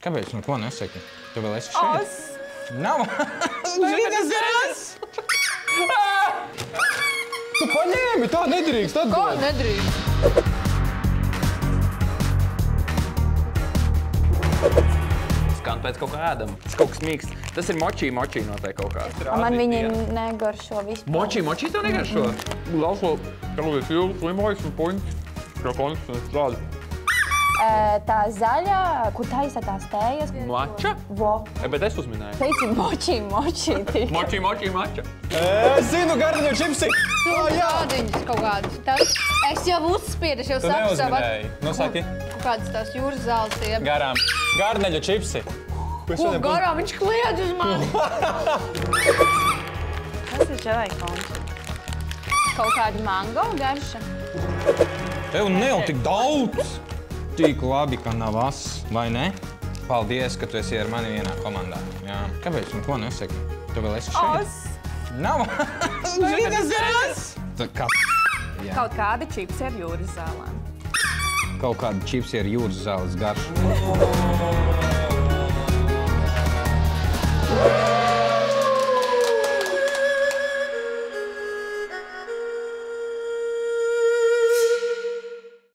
Kāpēc? Nu ko nesaki? Tu vēl esi šeit? Nav! Zinas zemes! Tu paņēmi, tā nedrīkst atdot. Kā nedrīkst? Skan pēc kaut kā ēdama. Tas kaut kas mīksts. Tas ir moči noteikti kaut kā. Man viņi negaršo vispār. Moči tev negaršo? Lauso, kāpēc ilgi slimojas un puņķi. Kā konstants strāda. Tā zaļā, kur taisa tās tējas. Mača? Vo. Bet es uzminēju. Teici moči. Mača. Es zinu, gardiņu čipsi. Tādiņas kaut kādas. Es jau uzspiedu, es jau Tu saku savu. neuzminēji. Nu, saki. Kaut kādas tās jūras zāles tie. Garām. Garneļu čipsi. Ko garām viņš kliedz uz mani? Tas ir žavaikons. Kaut kāda mango garša. Tev ne jau tik daudz! Tik labi, ka nav ass, vai ne? Paldies, ka tu esi ar mani vienā komandā. Jā. Kāpēc? Nu ko nesaki? Tu vēl esi šeit? Nav! Zinas zemes! Kaut kādi čipsi ar jūras zālēm. Kaut kādi čipsi ar jūras zāles garšu.